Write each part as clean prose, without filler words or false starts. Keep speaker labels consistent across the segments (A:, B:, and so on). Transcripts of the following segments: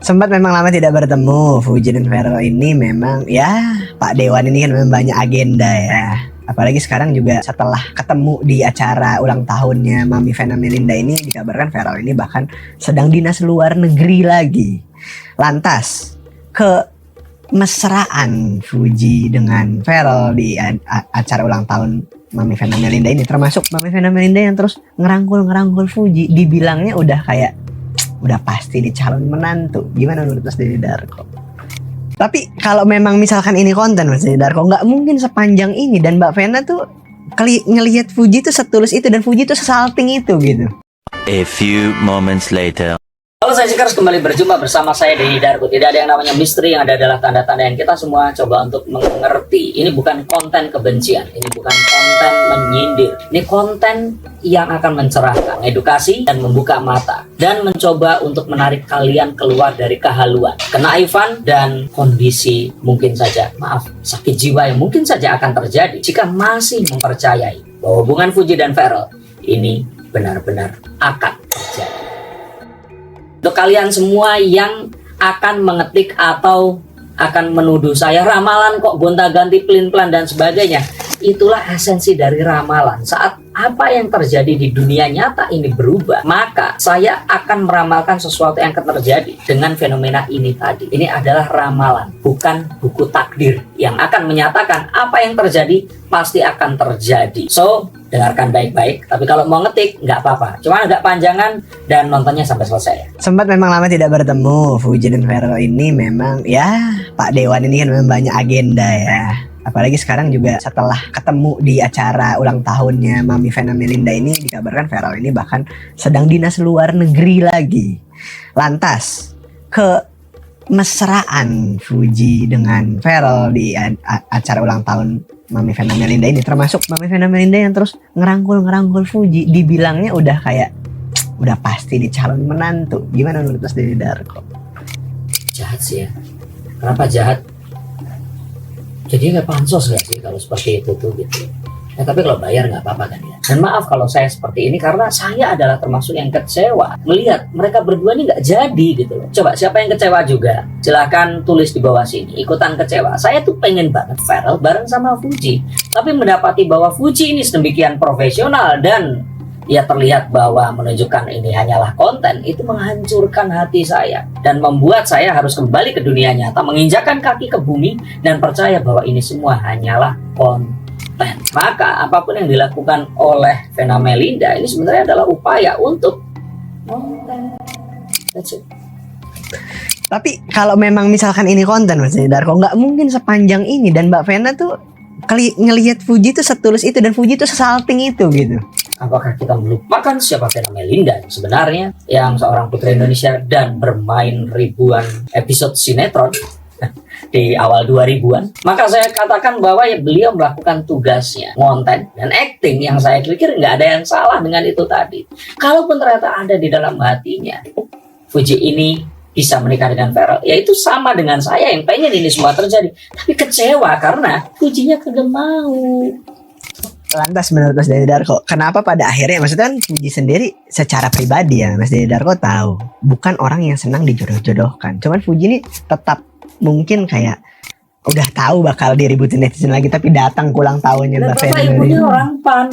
A: Sempat memang lama tidak bertemu Fuji dan Vero ini. Memang ya Pak Dewan ini kan memang banyak agenda ya. Apalagi sekarang juga setelah ketemu di acara ulang tahunnya Mami Vena Melinda ini, dikabarkan Vero ini bahkan sedang dinas luar negeri lagi. Lantas kemesraan Fuji dengan Vero di acara ulang tahun Mami Vena Melinda ini, termasuk Mami Vena Melinda yang terus ngerangkul Fuji, dibilangnya udah kayak udah pasti di calon menantu. Gimana menurut Mas Deddy Darko? Tapi kalau memang misalkan ini konten Mas Deddy Darko, nggak mungkin sepanjang ini. Dan Mbak Vena tuh ngelihat Fuji tuh setulus itu, dan Fuji tuh sesalting itu gitu.
B: A few moments later.
C: Halo, saya Cikers, kembali berjumpa bersama saya Deddy Darko. Tidak ada yang namanya misteri, yang ada adalah tanda-tanda yang kita semua coba untuk mengerti. Ini bukan konten kebencian, ini bukan konten menyindir. Ini konten yang akan mencerahkan, edukasi, dan membuka mata. Dan mencoba untuk menarik kalian keluar dari kehaluan, kenaifan, dan kondisi mungkin saja, maaf, sakit jiwa yang mungkin saja akan terjadi jika masih mempercayai bahwa hubungan Fuji dan Vero ini benar-benar akan terjadi. Untuk kalian semua yang akan mengetik atau akan menuduh saya ramalan kok gonta-ganti pelin-pelan dan sebagainya, itulah esensi dari ramalan. Saat apa yang terjadi di dunia nyata ini berubah, maka saya akan meramalkan sesuatu yang akan terjadi dengan fenomena ini tadi. Ini adalah ramalan, bukan buku takdir yang akan menyatakan apa yang terjadi pasti akan terjadi. So, dengarkan baik-baik. Tapi kalau mau ngetik, nggak apa-apa. Cuma agak panjangan dan nontonnya sampai selesai.
A: Sempat memang lama tidak bertemu Fuji dan Vero ini. Memang ya Pak Dewan ini kan memang banyak agenda ya. Apalagi sekarang juga setelah ketemu di acara ulang tahunnya Mami Vena Melinda ini, dikabarkan Vero ini bahkan sedang dinas luar negeri lagi. Lantas kemesraan Fuji dengan Vero di acara ulang tahun Mami Vena Melinda ini, termasuk Mami Vena Melinda yang terus ngerangkul Fuji, dibilangnya udah kayak udah pasti di calon menantu. Gimana menurut Mas Deddy Darko?
C: Jahat sih ya. Kenapa jahat? Jadi nggak pansos nggak sih kalau seperti itu tuh gitu. Ya, tapi kalau bayar nggak apa-apa kan ya. Dan maaf kalau saya seperti ini, karena saya adalah termasuk yang kecewa melihat mereka berdua ini nggak jadi gitu loh. Coba siapa yang kecewa juga? Silahkan tulis di bawah sini. Ikutan kecewa. Saya tuh pengen banget Vero bareng sama Fuji, tapi mendapati bahwa Fuji ini sedemikian profesional dan ya terlihat bahwa menunjukkan ini hanyalah konten, itu menghancurkan hati saya dan membuat saya harus kembali ke dunia nyata, menginjakkan kaki ke bumi dan percaya bahwa ini semua hanyalah konten. Maka apapun yang dilakukan oleh Vena Melinda ini sebenarnya adalah upaya untuk konten. That's it.
A: Tapi kalau memang misalkan ini konten Mas Deddy Darko, nggak mungkin sepanjang ini. Dan Mbak Vena tuh ngelihat Fuji tuh setulus itu, dan Fuji tuh sesalting itu gitu.
C: Apakah kita melupakan siapa Vena Melinda yang sebenarnya, yang seorang putri Indonesia dan bermain ribuan episode sinetron di awal 2000-an? Maka saya katakan bahwa ya beliau melakukan tugasnya, ngonten dan acting, yang saya pikir nggak ada yang salah dengan itu tadi. Kalaupun ternyata ada di dalam hatinya Fuji ini bisa menikah dengan Vero, ya itu sama dengan saya yang pengen ini semua terjadi, tapi kecewa karena Fujinya kagak mau.
A: Lantas menurut Mas Deddy Darko, kenapa pada akhirnya, maksudnya kan Fuji sendiri secara pribadi ya Mas Deddy Darko tahu bukan orang yang senang dijodoh-jodohkan. Cuman Fuji ini tetap mungkin kayak udah tahu bakal diributin netizen lagi, tapi datang ke ulang tahunnya Mbak Vena.
C: Ibunya orang PAN,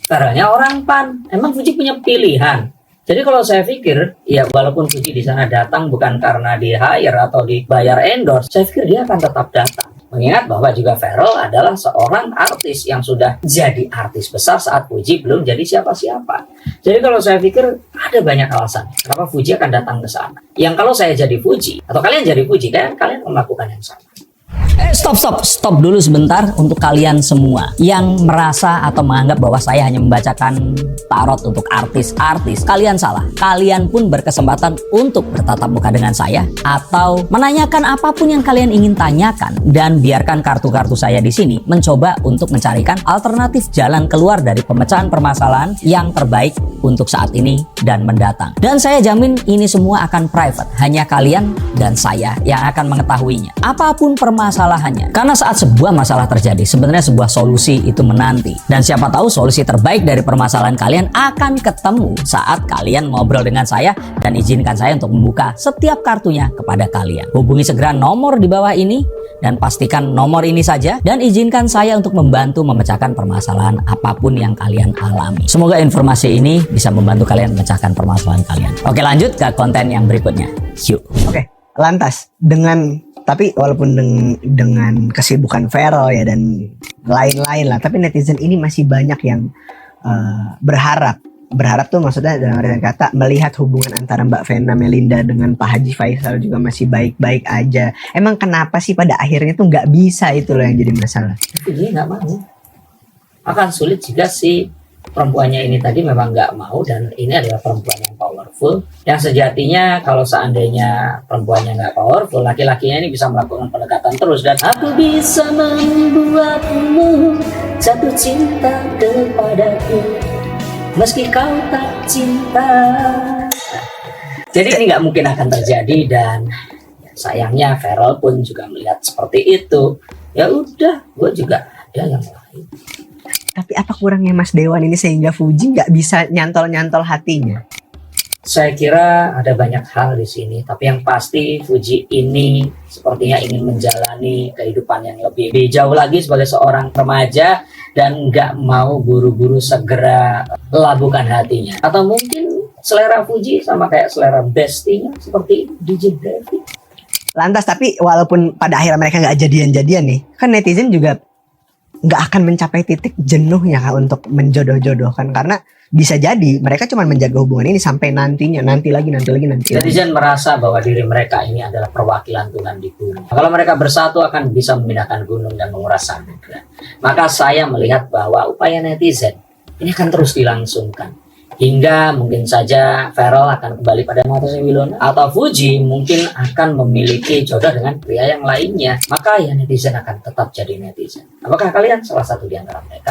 C: caranya orang PAN. Emang Fuji punya pilihan. Jadi kalau saya pikir, ya walaupun Fuji di sana datang bukan karena di hire atau dibayar endorse, saya pikir dia akan tetap datang. Mengingat bahwa juga Vero adalah seorang artis yang sudah jadi artis besar saat Fuji belum jadi siapa-siapa. Jadi kalau saya pikir ada banyak alasan kenapa Fuji akan datang ke sana. Yang kalau saya jadi Fuji atau kalian jadi Fuji, kalian melakukan yang sama.
D: Stop dulu sebentar untuk kalian semua yang merasa atau menganggap bahwa saya hanya membacakan tarot untuk artis-artis. Kalian salah. Kalian pun berkesempatan untuk bertatap muka dengan saya atau menanyakan apapun yang kalian ingin tanyakan, dan biarkan kartu-kartu saya di sini mencoba untuk mencarikan alternatif jalan keluar dari pemecahan permasalahan yang terbaik untuk saat ini dan mendatang. Dan saya jamin ini semua akan private, hanya kalian dan saya yang akan mengetahuinya. Apapun permasalahan permasalahannya. Karena saat sebuah masalah terjadi, sebenarnya sebuah solusi itu menanti. Dan siapa tahu solusi terbaik dari permasalahan kalian akan ketemu saat kalian ngobrol dengan saya dan izinkan saya untuk membuka setiap kartunya kepada kalian. Hubungi segera nomor di bawah ini dan pastikan nomor ini saja dan izinkan saya untuk membantu memecahkan permasalahan apapun yang kalian alami. Semoga informasi ini bisa membantu kalian memecahkan permasalahan kalian. Oke, lanjut ke konten yang berikutnya. Yuk.
A: Oke, lantas tapi walaupun dengan kesibukan Feral ya dan lain-lain lah, tapi netizen ini masih banyak yang berharap tuh maksudnya dalam artian kata melihat hubungan antara Mbak Vena Melinda dengan Pak Haji Faisal juga masih baik-baik aja. Emang kenapa sih pada akhirnya tuh nggak bisa, itu loh yang jadi masalah.
C: Tapi dia nggak mau. Akan sulit jika si perempuannya ini tadi memang nggak mau, dan ini adalah perempuan yang powerful, yang sejatinya kalau seandainya perempuannya nggak powerful, laki-lakinya ini bisa melakukan pendekatan terus, dan aku bisa membuatmu jatuh cinta kepadaku meski kau tak cinta. Jadi ini nggak mungkin akan terjadi, dan sayangnya Feral pun juga melihat seperti itu. Ya udah, gue juga ada yang lain.
A: Tapi apa kurangnya Mas Dewan ini sehingga Fuji nggak bisa nyantol-nyantol hatinya?
C: Saya kira ada banyak hal di sini, tapi yang pasti Fuji ini sepertinya ingin menjalani kehidupan yang lebih jauh lagi sebagai seorang remaja dan nggak mau buru-buru segera labuhkan hatinya. Atau mungkin selera Fuji sama kayak selera bestinya seperti DJ David.
A: Lantas tapi walaupun pada akhirnya mereka nggak jadian-jadian nih, kan netizen juga nggak akan mencapai titik jenuhnya untuk menjodoh-jodohkan, karena bisa jadi mereka cuma menjaga hubungan ini sampai nanti lagi.
C: Netizen merasa bahwa diri mereka ini adalah perwakilan Tuhan di bumi. Kalau mereka bersatu akan bisa memindahkan gunung dan menguras samudra. Maka saya melihat bahwa upaya netizen ini akan terus dilangsungkan hingga mungkin saja Feral akan kembali pada Natasha Wilona, atau Fuji mungkin akan memiliki jodoh dengan pria yang lainnya. Maka ya netizen akan tetap jadi netizen. Apakah kalian salah satu di antara mereka?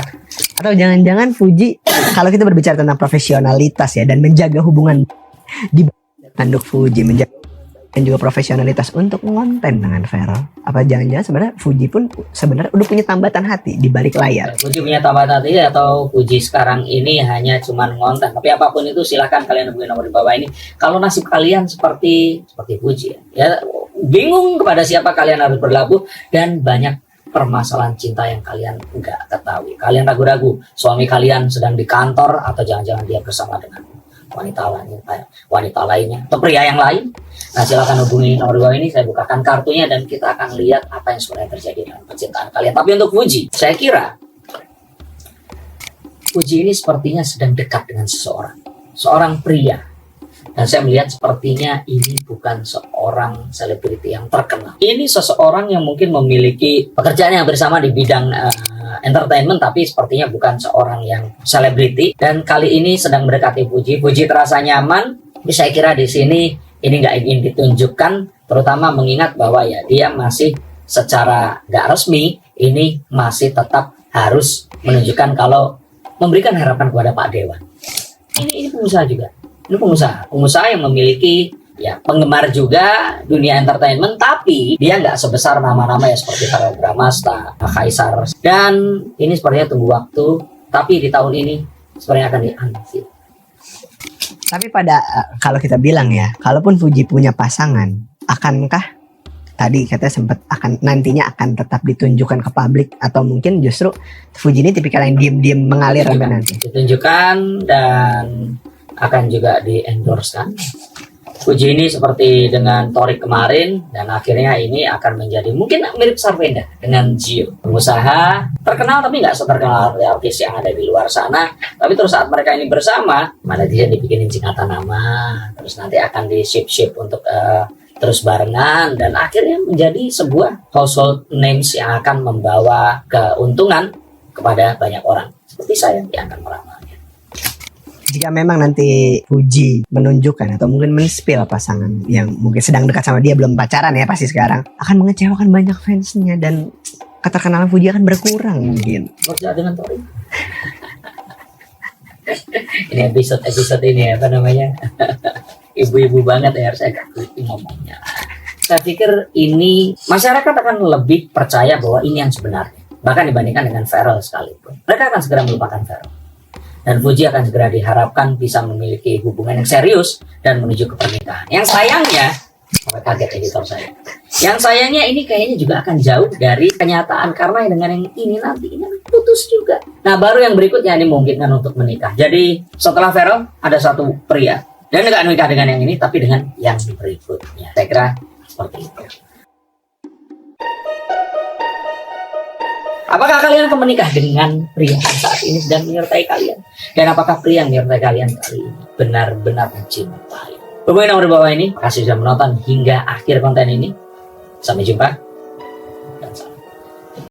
A: Atau jangan-jangan Fuji, kalau kita berbicara tentang profesionalitas ya dan menjaga hubungan di tanduk Fuji, menjaga dan juga profesionalitas untuk ngonten dengan Feral, apa jangan-jangan sebenarnya Fuji pun sebenarnya udah punya tambatan hati di balik layar?
C: Fuji punya tambatan hati, atau Fuji sekarang ini hanya cuman ngonten? Tapi apapun itu silahkan kalian hubungi nomor di bawah ini. Kalau nasib kalian seperti Fuji ya bingung kepada siapa kalian harus berlabuh, dan banyak permasalahan cinta yang kalian nggak ketahui. Kalian ragu-ragu suami kalian sedang di kantor, atau jangan-jangan dia bersama dengan wanita lainnya atau pria yang lain. Nah, silakan hubungi nomor 2 ini, saya bukakan kartunya dan kita akan lihat apa yang sebenarnya terjadi dengan percintaan kalian. Tapi untuk Fuji, saya kira Fuji ini sepertinya sedang dekat dengan seorang pria, dan saya melihat sepertinya ini bukan seorang selebriti yang terkenal. Ini seseorang yang mungkin memiliki pekerjaan yang bersama di bidang entertainment, tapi sepertinya bukan seorang yang selebriti, dan kali ini sedang mendekati Fuji. Fuji terasa nyaman, tapi saya kira di sini ini nggak ingin ditunjukkan, terutama mengingat bahwa ya dia masih secara nggak resmi ini masih tetap harus menunjukkan kalau memberikan harapan kepada Pak Dewan. Ini pengusaha juga, ini pengusaha yang memiliki ya penggemar juga dunia entertainment, tapi dia nggak sebesar nama-nama ya seperti Verrell Bramasta, Kaisar, dan ini sepertinya tunggu waktu, tapi di tahun ini sepertinya akan diambil.
A: Tapi kalau kita bilang ya, kalaupun Fuji punya pasangan, akankah tadi katanya sempat nantinya akan tetap ditunjukkan ke publik, atau mungkin justru Fuji ini tipikal yang diem-diem mengalir sampai nanti? Ditunjukkan dan akan juga di-endorsekan.
C: Fuji ini seperti dengan Torik kemarin, dan akhirnya ini akan menjadi mungkin mirip Sarvenda dengan Gio, pengusaha terkenal tapi nggak seterkenal artis yang ada di luar sana. Tapi terus saat mereka ini bersama, mana dia dibikinin singkatan nama, terus nanti akan di ship untuk terus barengan, dan akhirnya menjadi sebuah household names yang akan membawa keuntungan kepada banyak orang. Seperti saya yang akan meramalnya.
A: Jika memang nanti Fuji menunjukkan atau mungkin men-spill pasangan yang mungkin sedang dekat sama dia, belum pacaran ya pasti sekarang, akan mengecewakan banyak fansnya dan keterkenalan Fuji akan berkurang mungkin.
C: Kerja dengan Tori. Ini episode ini apa namanya? Ibu-ibu banget ya, harus agak creepy ngomongnya. saya pikir ini masyarakat akan lebih percaya bahwa ini yang sebenarnya. Bahkan dibandingkan dengan Pharrell sekalipun. Mereka akan segera melupakan Pharrell. Dan Fuji akan segera diharapkan bisa memiliki hubungan yang serius dan menuju ke pernikahan. Yang sayangnya, sampai kaget editor saya. Yang sayangnya ini kayaknya juga akan jauh dari kenyataan karena dengan yang ini nanti ini akan putus juga. Nah, baru yang berikutnya ini memungkinkan untuk menikah. Jadi setelah Pharrell ada satu pria dan nggak menikah dengan yang ini tapi dengan yang berikutnya. Saya kira seperti itu. Apakah kalian akan menikah dengan pria yang saat ini sedang menyertai kalian? Dan apakah pria yang menyertai kalian kali ini benar-benar mencintai? Hubungi nomor di bawah ini. Terima kasih sudah menonton hingga akhir konten ini. Sampai jumpa